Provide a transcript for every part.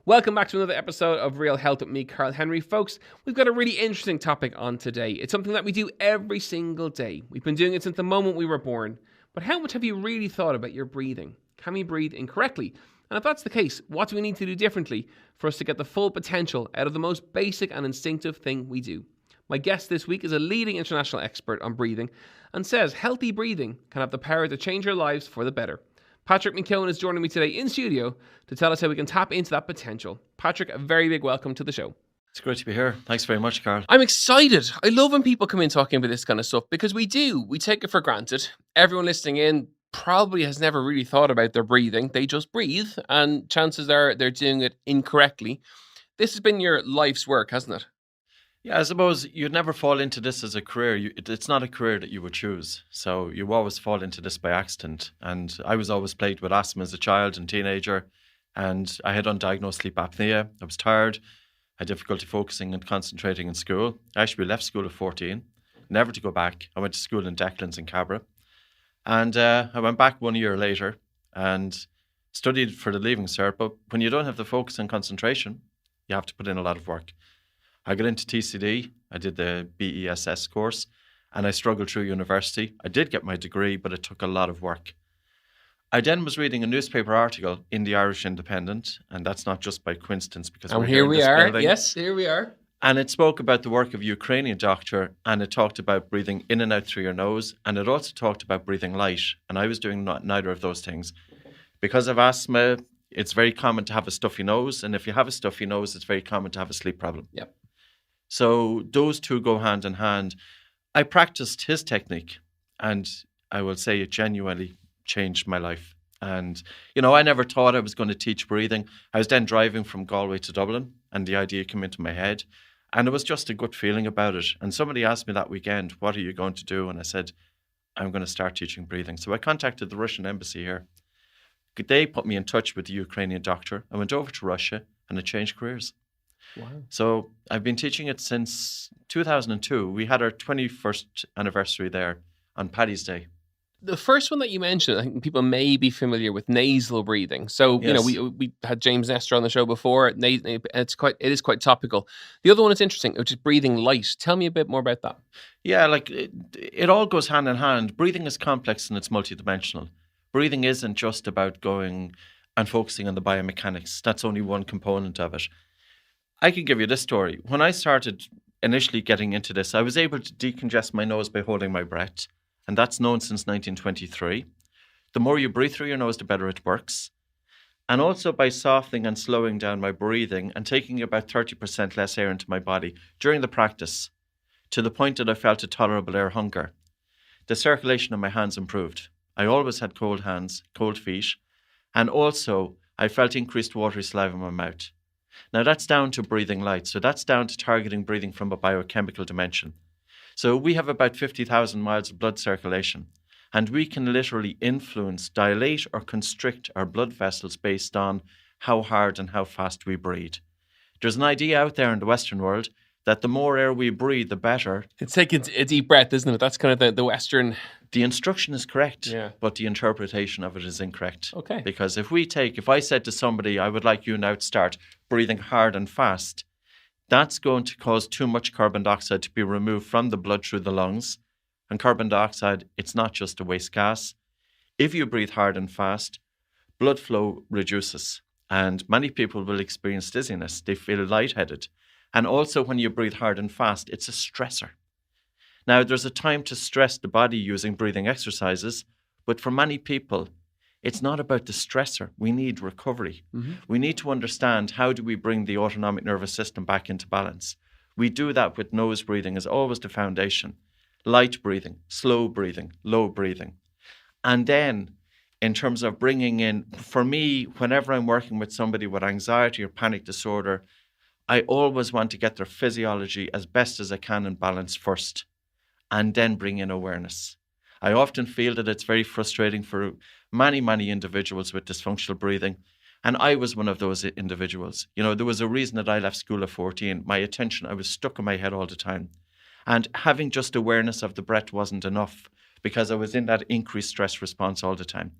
Welcome back to another episode of Real Health with me, Carl Henry. Folks, we've got a really interesting topic on today. It's something that we do every single day. We've been doing it since the moment we were born. But how much have you really thought about your breathing? Can we breathe incorrectly? And if that's the case, what do we need to do differently for us to get the full potential out of the most basic and instinctive thing we do? My guest this week is a leading international expert on breathing and says healthy breathing can have the power to change our lives for the better. Patrick McKeown is joining me today in studio to tell us how we can tap into that potential. Patrick, a very big welcome to the show. It's great to be here. Thanks very much, Carl. I'm excited. I love when people come in talking about this kind of stuff because we take it for granted. Everyone listening in probably has never really thought about their breathing. They just breathe and chances are they're doing it incorrectly. This has been your life's work, hasn't it? Yeah, I suppose you'd never fall into this as a career. It's not a career that you would choose. So you always fall into this by accident. And I was always plagued with asthma as a child and teenager. And I had undiagnosed sleep apnea. I was tired. I had difficulty focusing and concentrating in school. I actually left school at 14, never to go back. I went to school in Declan's in Cabra. And I went back 1 year later and studied for the Leaving Cert. But when you don't have the focus and concentration, you have to put in a lot of work. I got into TCD, I did the BESS course, and I struggled through university. I did get my degree, but it took a lot of work. I then was reading a newspaper article in the Irish Independent, and that's not just by coincidence because we're here in this building. Yes, here we are. And it spoke about the work of a Ukrainian doctor, and it talked about breathing in and out through your nose, and it also talked about breathing light. And I was doing neither of those things. Because of asthma, it's very common to have a stuffy nose, and if you have a stuffy nose, it's very common to have a sleep problem. Yep. So those two go hand in hand. I practiced his technique, and I will say it genuinely changed my life. And, I never thought I was going to teach breathing. I was then driving from Galway to Dublin, and the idea came into my head. And it was just a good feeling about it. And somebody asked me that weekend, what are you going to do? And I said, I'm going to start teaching breathing. So I contacted the Russian embassy here. They put me in touch with the Ukrainian doctor. I went over to Russia, and it changed careers. Wow. So I've been teaching it since 2002. We had our 21st anniversary there on Paddy's Day. The first one that you mentioned, I think people may be familiar with nasal breathing. So, Yes. we had James Nestor on the show before. It is quite topical. The other one is interesting, which is breathing light. Tell me a bit more about that. Yeah, it all goes hand in hand. Breathing is complex and it's multidimensional. Breathing isn't just about going and focusing on the biomechanics. That's only one component of it. I can give you this story. When I started initially getting into this, I was able to decongest my nose by holding my breath. And that's known since 1923. The more you breathe through your nose, the better it works. And also by softening and slowing down my breathing and taking about 30% less air into my body during the practice, to the point that I felt a tolerable air hunger. The circulation of my hands improved. I always had cold hands, cold feet, and also I felt increased watery saliva in my mouth. Now that's down to breathing light. So that's down to targeting breathing from a biochemical dimension. So we have about 50,000 miles of blood circulation, and we can literally influence, dilate or constrict our blood vessels based on how hard and how fast we breathe. There's an idea out there in the Western world that the more air we breathe, the better. It's taking a deep breath, isn't it? That's kind of the Western... The instruction is correct, Yeah. But the interpretation of it is incorrect. Okay. Because if I said to somebody, I would like you now to start breathing hard and fast, that's going to cause too much carbon dioxide to be removed from the blood through the lungs. And carbon dioxide, it's not just a waste gas. If you breathe hard and fast, blood flow reduces. And many people will experience dizziness. They feel lightheaded. And also when you breathe hard and fast, it's a stressor. Now, there's a time to stress the body using breathing exercises, but for many people, it's not about the stressor. We need recovery. Mm-hmm. We need to understand how do we bring the autonomic nervous system back into balance. We do that with nose breathing as always the foundation. Light breathing, slow breathing, low breathing. And then in terms of bringing in, for me, whenever I'm working with somebody with anxiety or panic disorder, I always want to get their physiology as best as I can in balance first, and then bring in awareness. I often feel that it's very frustrating for many, many individuals with dysfunctional breathing. And I was one of those individuals. There was a reason that I left school at 14. My attention, I was stuck in my head all the time. And having just awareness of the breath wasn't enough because I was in that increased stress response all the time.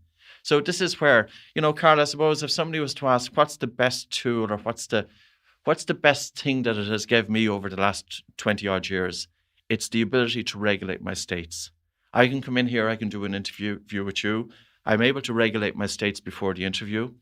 So this is where, Carl, I suppose if somebody was to ask, what's the best tool, or what's the best thing that it has given me over the last 20 odd years? It's the ability to regulate my states. I can come in here, I can do an interview with you. I'm able to regulate my states before the interview.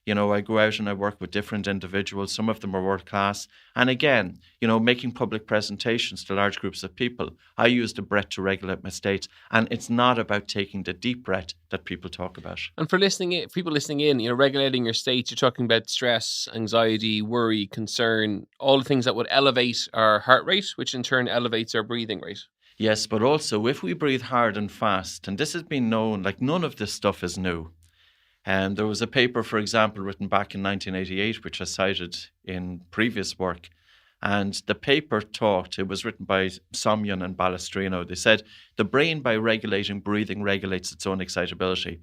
I go out and I work with different individuals. Some of them are world class. And again, making public presentations to large groups of people, I use the breath to regulate my states. And it's not about taking the deep breath that people talk about. And for people listening in, regulating your states, you're talking about stress, anxiety, worry, concern, all the things that would elevate our heart rate, which in turn elevates our breathing rate. Yes, but also if we breathe hard and fast, and this has been known, like none of this stuff is new. And there was a paper, for example, written back in 1988, which I cited in previous work. And the paper it was written by Somyan and Balestrino. They said the brain, by regulating breathing, regulates its own excitability.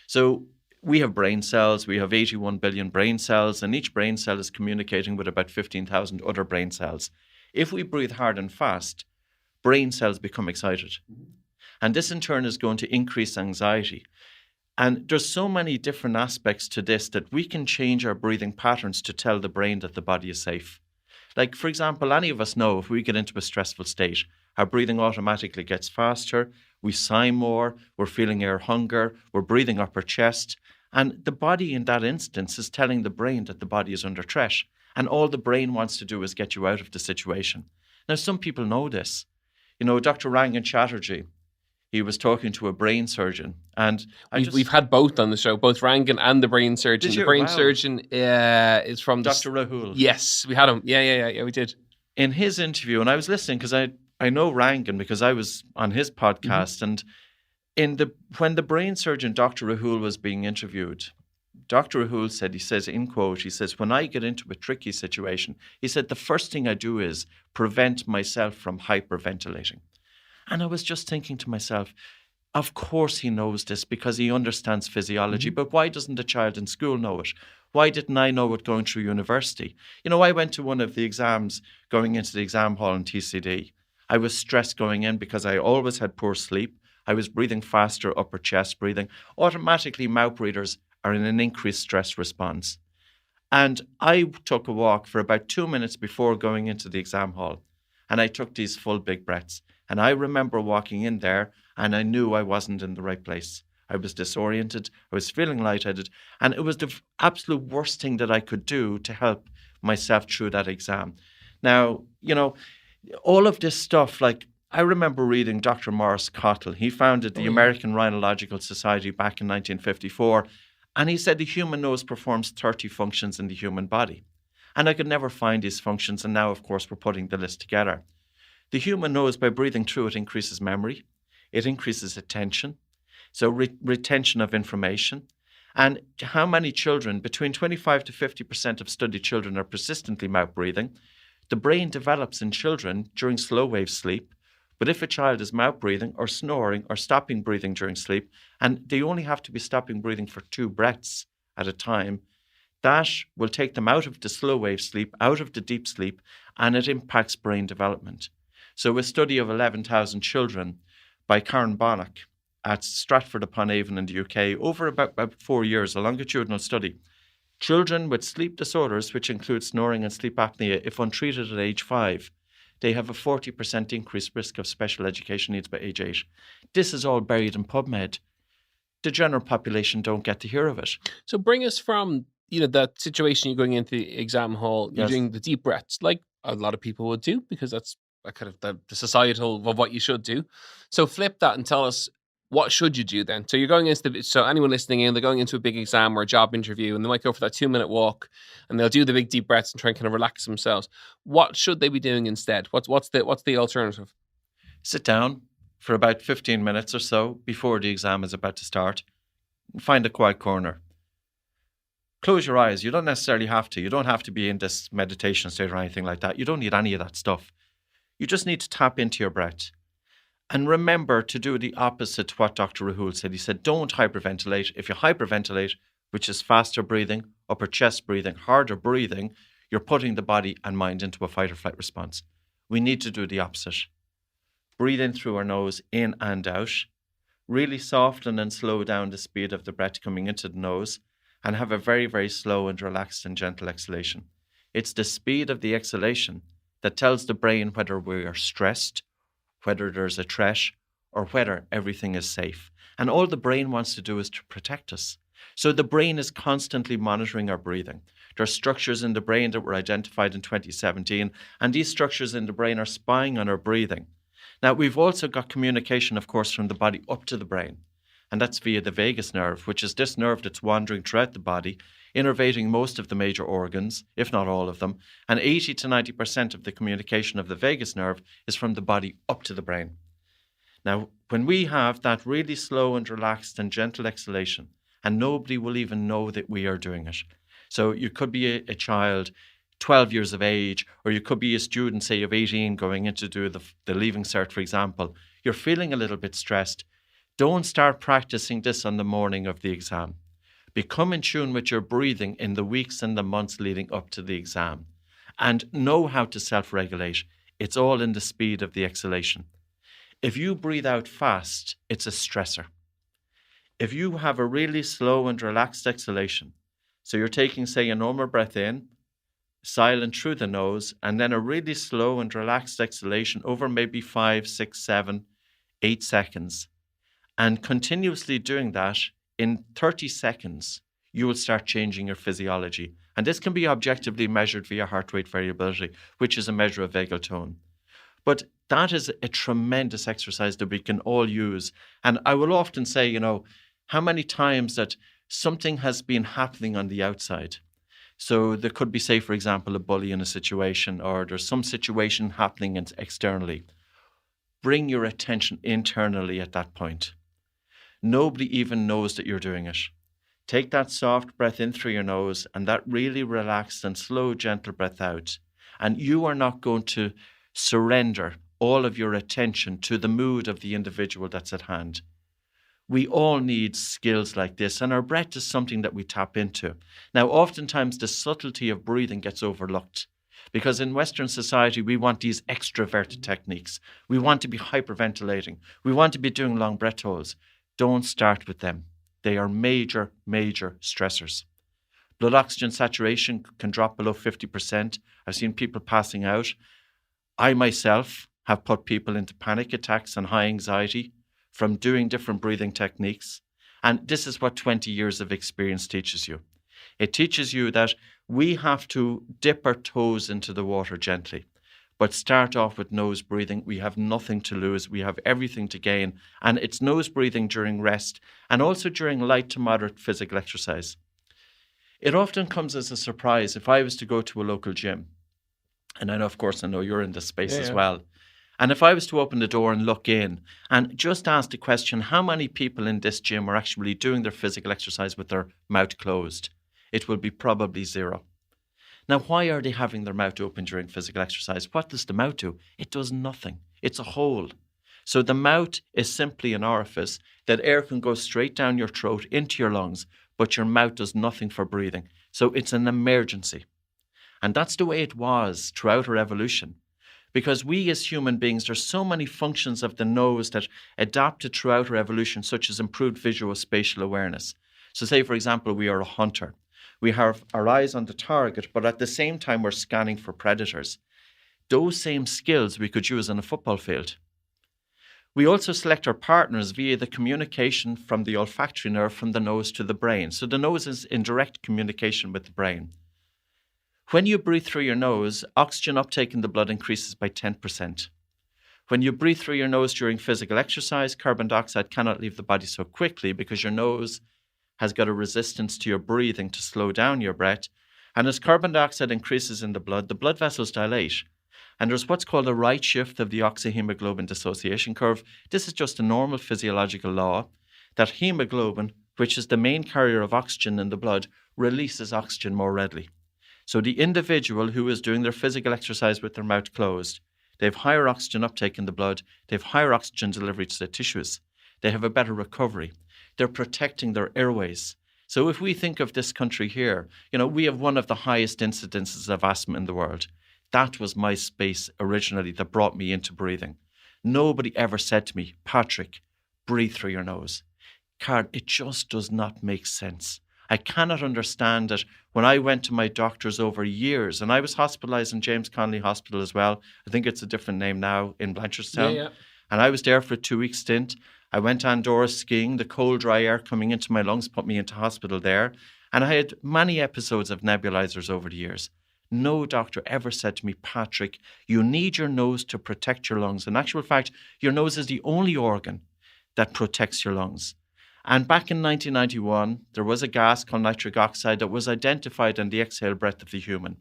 So we have brain cells. We have 81 billion brain cells, and each brain cell is communicating with about 15,000 other brain cells. If we breathe hard and fast, brain cells become excited. And this in turn is going to increase anxiety. And there's so many different aspects to this that we can change our breathing patterns to tell the brain that the body is safe. Like, for example, any of us know if we get into a stressful state, our breathing automatically gets faster, we sigh more, we're feeling air hunger, we're breathing up our chest. And the body in that instance is telling the brain that the body is under threat. And all the brain wants to do is get you out of the situation. Now, some people know this. Dr. Rangan Chatterjee, he was talking to a brain surgeon, and we've had both on the show, both Rangan and the brain surgeon. The brain surgeon is from Dr. Rahul. Yes, we had him. Yeah, we did. In his interview, and I was listening because I know Rangan because I was on his podcast, and when the brain surgeon Dr. Rahul was being interviewed, Dr. Rahul said, he says, in quote, he says, when I get into a tricky situation, he said, the first thing I do is prevent myself from hyperventilating. And I was just thinking to myself, of course he knows this because he understands physiology, but why doesn't a child in school know it? Why didn't I know it going through university? I went to one of the exams going into the exam hall in TCD. I was stressed going in because I always had poor sleep. I was breathing faster, upper chest breathing. Automatically, mouth breathers are in an increased stress response. And I took a walk for about 2 minutes before going into the exam hall. And I took these full big breaths. And I remember walking in there and I knew I wasn't in the right place. I was disoriented. I was feeling lightheaded. And it was the absolute worst thing that I could do to help myself through that exam. Now, all of this stuff, like I remember reading Dr. Maurice Cottle. He founded the American Rhinological Society back in 1954. And he said the human nose performs 30 functions in the human body. And I could never find these functions. And now, of course, we're putting the list together. The human nose, by breathing through it, increases memory. It increases attention. So retention of information. And how many children, between 25 to 50% of studied children are persistently mouth breathing. The brain develops in children during slow wave sleep. But if a child is mouth breathing or snoring or stopping breathing during sleep, and they only have to be stopping breathing for 2 breaths at a time, that will take them out of the slow wave sleep, out of the deep sleep, and it impacts brain development. So a study of 11,000 children by Karen Bonnock at Stratford-upon-Avon in the UK over about 4 years, a longitudinal study. Children with sleep disorders, which include snoring and sleep apnea, if untreated at age 5, they have a 40% increased risk of special education needs by age 8. This is all buried in PubMed. The general population don't get to hear of it. So bring us from that situation you're going into the exam hall, you're doing the deep breaths, like a lot of people would do, because that's kind of the societal of what you should do. So flip that and tell us, what should you do then? So you're going into so anyone listening in, they're going into a big exam or a job interview, and they might go for that 2-minute walk, and they'll do the big deep breaths and try and kind of relax themselves. What should they be doing instead? What's the alternative? Sit down for about 15 minutes or so before the exam is about to start. Find a quiet corner. Close your eyes. You don't necessarily have to. You don't have to be in this meditation state or anything like that. You don't need any of that stuff. You just need to tap into your breath. And remember to do the opposite to what Dr. Rahul said. He said, don't hyperventilate. If you hyperventilate, which is faster breathing, upper chest breathing, harder breathing, you're putting the body and mind into a fight or flight response. We need to do the opposite. Breathe in through our nose, in and out. really soften and slow down the speed of the breath coming into the nose, and have a very, very slow and relaxed and gentle exhalation. It's the speed of the exhalation that tells the brain whether we are stressed, whether there's a threat, or whether everything is safe. And all the brain wants to do is to protect us. So the brain is constantly monitoring our breathing. There are structures in the brain that were identified in 2017, and these structures in the brain are spying on our breathing. Now, we've also got communication, of course, from the body up to the brain, and that's via the vagus nerve, which is this nerve that's wandering throughout the body, innervating most of the major organs, if not all of them, and 80 to 90% of the communication of the vagus nerve is from the body up to the brain. Now, when we have that really slow and relaxed and gentle exhalation, and nobody will even know that we are doing it. So you could be a child, 12 years of age, or you could be a student, say, of 18 going in to do the Leaving Cert, for example. You're feeling a little bit stressed. Don't start practicing this on the morning of the exam. Become in tune with your breathing in the weeks and the months leading up to the exam, and know how to self-regulate. It's all in the speed of the exhalation. If you breathe out fast, it's a stressor. If you have a really slow and relaxed exhalation, so you're taking, say, a normal breath in, silent through the nose, and then a really slow and relaxed exhalation over maybe 5, 6, 7, 8 seconds, and continuously doing that, in 30 seconds, you will start changing your physiology. And this can be objectively measured via heart rate variability, which is a measure of vagal tone. But that is a tremendous exercise that we can all use. And I will often say, how many times that something has been happening on the outside. So there could be, say, for example, a bully in a situation, or there's some situation happening externally. Bring your attention internally at that point. Nobody even knows that you're doing it. Take that soft breath in through your nose and that really relaxed and slow, gentle breath out. And you are not going to surrender all of your attention to the mood of the individual that's at hand. We all need skills like this, and our breath is something that we tap into. Now, oftentimes the subtlety of breathing gets overlooked because in Western society, we want these extroverted techniques. We want to be hyperventilating. We want to be doing long breath holds. Don't start with them. They are major, major stressors. Blood oxygen saturation can drop below 50%. I've seen people passing out. I myself have put people into panic attacks and high anxiety from doing different breathing techniques. And this is what 20 years of experience teaches you. It teaches you that we have to dip our toes into the water gently, but start off with nose breathing. We have nothing to lose. We have everything to gain. And it's nose breathing during rest and also during light to moderate physical exercise. It often comes as a surprise if I was to go to a local gym, and I know you're in this space as well. And if I was to open the door and look in and just ask the question, how many people in this gym are actually doing their physical exercise with their mouth closed? It will be probably zero. Now, why are they having their mouth open during physical exercise? What does the mouth do? It does nothing. It's a hole. So the mouth is simply an orifice that air can go straight down your throat into your lungs, but your mouth does nothing for breathing. So it's an emergency. And that's the way it was throughout our evolution. Because we as human beings, there's so many functions of the nose that adapted throughout our evolution, such as improved visuospatial awareness. So say, for example, we are a hunter. We have our eyes on the target, but at the same time, we're scanning for predators. Those same skills we could use on a football field. We also select our partners via the communication from the olfactory nerve from the nose to the brain. So the nose is in direct communication with the brain. When you breathe through your nose, oxygen uptake in the blood increases by 10%. When you breathe through your nose during physical exercise, carbon dioxide cannot leave the body so quickly because your nose has got a resistance to your breathing to slow down your breath. And as carbon dioxide increases in the blood vessels dilate. And there's what's called a right shift of the oxyhemoglobin dissociation curve. This is just a normal physiological law that hemoglobin, which is the main carrier of oxygen in the blood, releases oxygen more readily. So the individual who is doing their physical exercise with their mouth closed, they have higher oxygen uptake in the blood, they have higher oxygen delivery to the tissues, they have a better recovery, they're protecting their airways. So if we think of this country here, we have one of the highest incidences of asthma in the world. That was my space originally that brought me into breathing. Nobody ever said to me, Patrick, breathe through your nose. Carl, it just does not make sense. I cannot understand it. When I went to my doctors over years, and I was hospitalised in James Connolly Hospital as well. I think it's a different name now in Blanchardstown. Yeah. And I was there for a 2-week stint. I went to Andorra skiing. The cold, dry air coming into my lungs put me into hospital there. And I had many episodes of nebulizers over the years. No doctor ever said to me, Patrick, you need your nose to protect your lungs. In actual fact, your nose is the only organ that protects your lungs. And back in 1991, there was a gas called nitric oxide that was identified in the exhale breath of the human.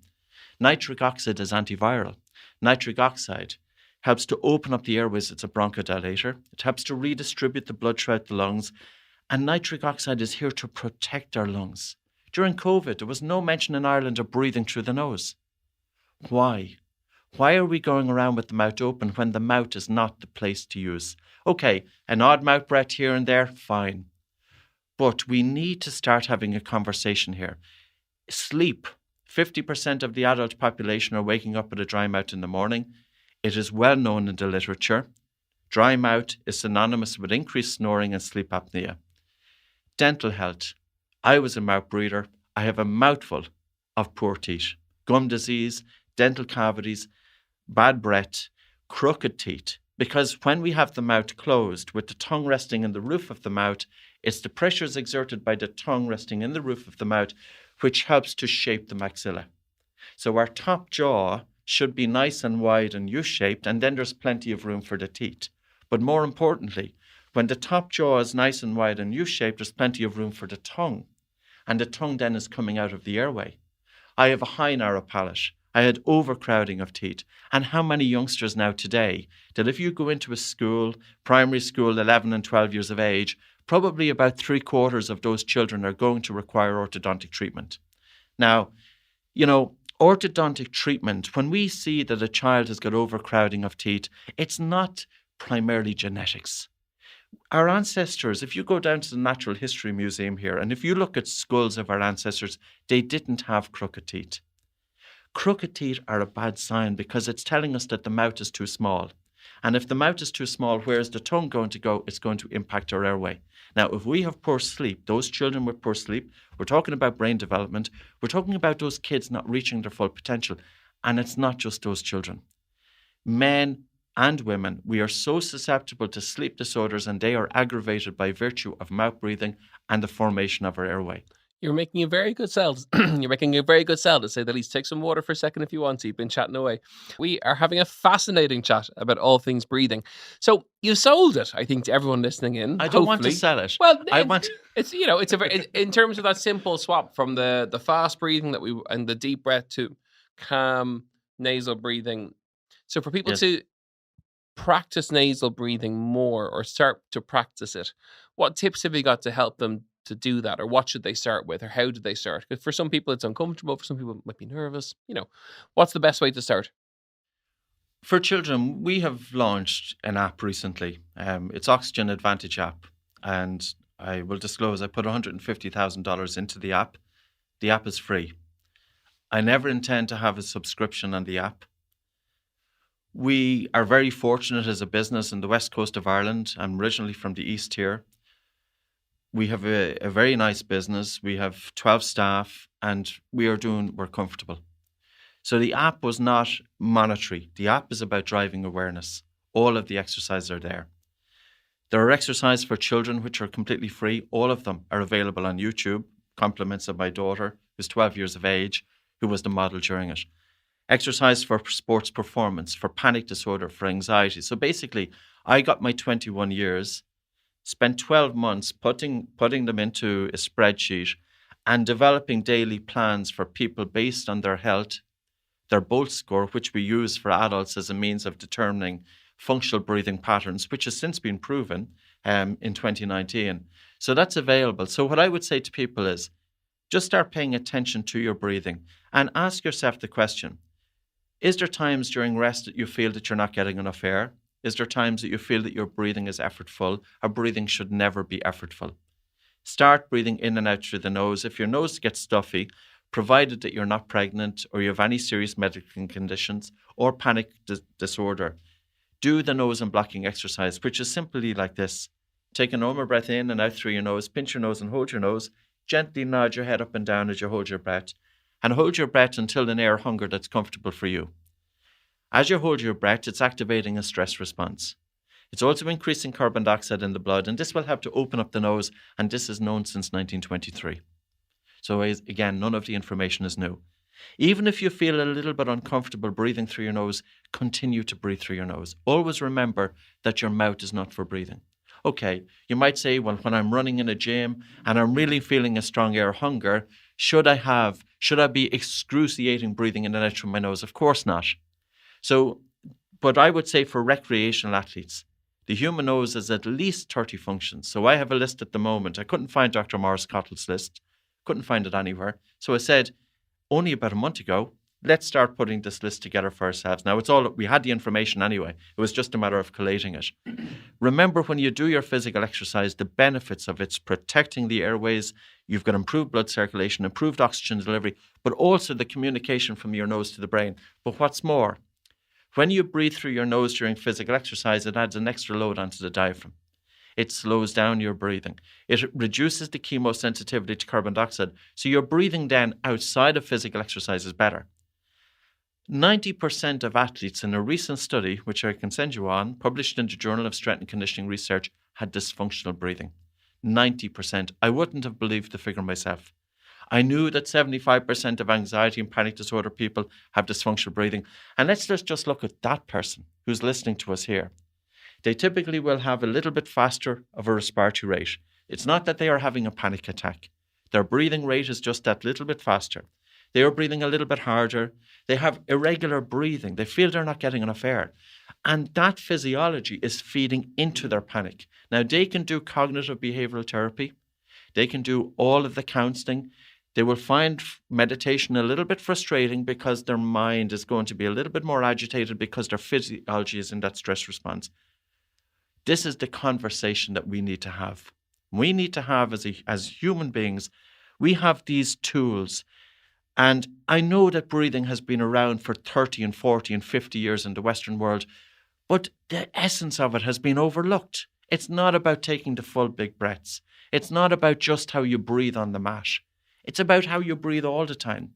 Nitric oxide is antiviral. Nitric oxide helps to open up the airways. It's a bronchodilator. It helps to redistribute the blood throughout the lungs. And nitric oxide is here to protect our lungs. During COVID, there was no mention in Ireland of breathing through the nose. Why? Why are we going around with the mouth open when the mouth is not the place to use? Okay, an odd mouth breath here and there, fine. But we need to start having a conversation here. Sleep. 50% of the adult population are waking up with a dry mouth in the morning. It is well known in the literature. Dry mouth is synonymous with increased snoring and sleep apnea. Dental health. I was a mouth breather. I have a mouthful of poor teeth. Gum disease, dental cavities, bad breath, crooked teeth. Because when we have the mouth closed with the tongue resting in the roof of the mouth, it's the pressures exerted by the tongue resting in the roof of the mouth which helps to shape the maxilla. So our top jaw should be nice and wide and U-shaped, and then there's plenty of room for the teeth. But more importantly, when the top jaw is nice and wide and U-shaped, there's plenty of room for the tongue. And the tongue then is coming out of the airway. I have a high narrow palate. I had overcrowding of teeth. And how many youngsters now today that if you go into a school, primary school, 11 and 12 years of age, probably about 3/4 of those children are going to require orthodontic treatment. Now, orthodontic treatment, when we see that a child has got overcrowding of teeth, it's not primarily genetics. Our ancestors, if you go down to the Natural History Museum here, and if you look at skulls of our ancestors, they didn't have crooked teeth. Crooked teeth are a bad sign because it's telling us that the mouth is too small. And if the mouth is too small, where is the tongue going to go? It's going to impact our airway. Now, if we have poor sleep, those children with poor sleep, we're talking about brain development. We're talking about those kids not reaching their full potential. And it's not just those children. Men and women, we are so susceptible to sleep disorders, and they are aggravated by virtue of mouth breathing and the formation of our airway. You're making a very good sell. You're making a very good sell, to say the least. Take some water for a second if you want to. You've been chatting away. We are having a fascinating chat about all things breathing. So you sold it, I think, to everyone listening in. I don't want to sell it. Well, it's it's a very, in terms of that simple swap from the fast breathing and the deep breath to calm nasal breathing. So for people to practice nasal breathing more or start to practice it, what tips have you got to help them to do that? Or what should they start with? Or how do they start? Because for some people it's uncomfortable, for some people it might be nervous. What's the best way to start? For children, we have launched an app recently. It's Oxygen Advantage app. And I will disclose, I put $150,000 into the app. The app is free. I never intend to have a subscription on the app. We are very fortunate as a business in the west coast of Ireland. I'm originally from the east here. We have a very nice business. We have 12 staff and we're comfortable. So the app was not monetary. The app is about driving awareness. All of the exercises are there. There are exercises for children which are completely free. All of them are available on YouTube. Compliments of my daughter, who's 12 years of age, who was the model during it. Exercise for sports performance, for panic disorder, for anxiety. So basically, I got my 21 years, spent 12 months putting them into a spreadsheet and developing daily plans for people based on their health, their BOLT score, which we use for adults as a means of determining functional breathing patterns, which has since been proven in 2019. So that's available. So what I would say to people is just start paying attention to your breathing and ask yourself the question, is there times during rest that you feel that you're not getting enough air? Is there times that you feel that your breathing is effortful? Our breathing should never be effortful. Start breathing in and out through the nose. If your nose gets stuffy, provided that you're not pregnant or you have any serious medical conditions or panic disorder, do the nose and blocking exercise, which is simply like this. Take a normal breath in and out through your nose. Pinch your nose and hold your nose. Gently nod your head up and down as you hold your breath. And hold your breath until an air hunger that's comfortable for you. As you hold your breath, it's activating a stress response. It's also increasing carbon dioxide in the blood, and this will help to open up the nose, and this is known since 1923. So again, none of the information is new. Even if you feel a little bit uncomfortable breathing through your nose, continue to breathe through your nose. Always remember that your mouth is not for breathing. Okay, you might say, well, when I'm running in a gym and I'm really feeling a strong air hunger, should I be excruciating breathing in and out through my nose? Of course not. So, but I would say for recreational athletes, the human nose has at least 30 functions. So I have a list at the moment. I couldn't find Dr. Morris Cottle's list. Couldn't find it anywhere. So I said, only about a month ago, let's start putting this list together for ourselves. Now, we had the information anyway. It was just a matter of collating it. Remember, when you do your physical exercise, the benefits of it's protecting the airways. You've got improved blood circulation, improved oxygen delivery, but also the communication from your nose to the brain. But what's more, when you breathe through your nose during physical exercise, it adds an extra load onto the diaphragm. It slows down your breathing. It reduces the chemosensitivity to carbon dioxide. So your breathing then outside of physical exercise is better. 90% of athletes in a recent study, which I can send you on, published in the Journal of Strength and Conditioning Research, had dysfunctional breathing. 90%. I wouldn't have believed the figure myself. I knew that 75% of anxiety and panic disorder people have dysfunctional breathing. And let's just look at that person who's listening to us here. They typically will have a little bit faster of a respiratory rate. It's not that they are having a panic attack. Their breathing rate is just that little bit faster. They are breathing a little bit harder. They have irregular breathing. They feel they're not getting enough air. And that physiology is feeding into their panic. Now, they can do cognitive behavioral therapy. They can do all of the counseling. They will find meditation a little bit frustrating because their mind is going to be a little bit more agitated because their physiology is in that stress response. This is the conversation that we need to have. We need to have as human beings, we have these tools. And I know that breathing has been around for 30 and 40 and 50 years in the Western world, but the essence of it has been overlooked. It's not about taking the full big breaths. It's not about just how you breathe on the mat. It's about how you breathe all the time.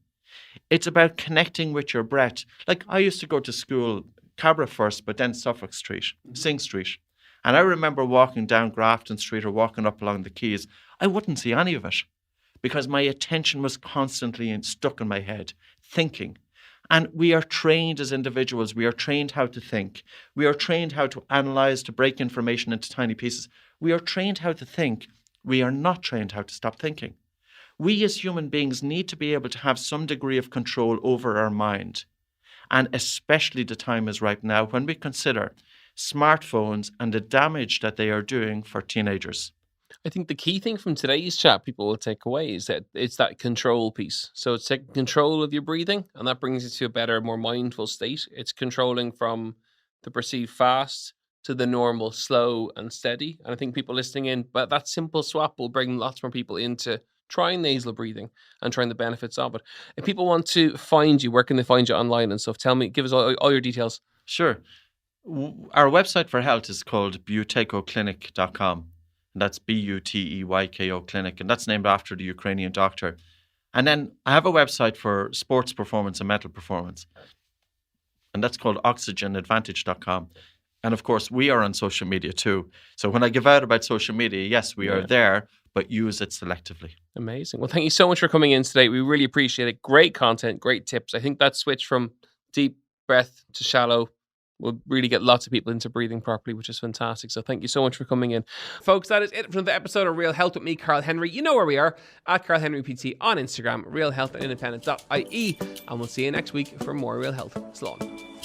It's about connecting with your breath. Like I used to go to school, Cabra first, but then Suffolk Street, Sing Street. And I remember walking down Grafton Street or walking up along the quays. I wouldn't see any of it because my attention was constantly stuck in my head, thinking. And we are trained as individuals. We are trained how to think. We are trained how to analyze, to break information into tiny pieces. We are trained how to think. We are not trained how to stop thinking. We as human beings need to be able to have some degree of control over our mind. And especially the time is right now when we consider smartphones and the damage that they are doing for teenagers. I think the key thing from today's chat people will take away is that it's that control piece. So it's taking control of your breathing, and that brings you to a better, more mindful state. It's controlling from the perceived fast to the normal slow and steady. And I think people listening in, but that simple swap will bring lots more people into trying nasal breathing and trying the benefits of it. If people want to find you, where can they find you online and stuff? Tell me, give us all your details. Sure. Our website for health is called buteyko.com. And that's Buteyko Clinic. And that's named after the Ukrainian doctor. And then I have a website for sports performance and mental performance. And that's called oxygenadvantage.com. And of course, we are on social media too. So when I give out about social media, yes, we are there, but use it selectively. Amazing. Well, thank you so much for coming in today. We really appreciate it. Great content, great tips. I think that switch from deep breath to shallow will really get lots of people into breathing properly, which is fantastic. So thank you so much for coming in. Folks, that is it from the episode of Real Health with me, Carl Henry. You know where we are, at Carl Henry PT on Instagram, realhealthindependent.ie. And we'll see you next week for more Real Health. So long.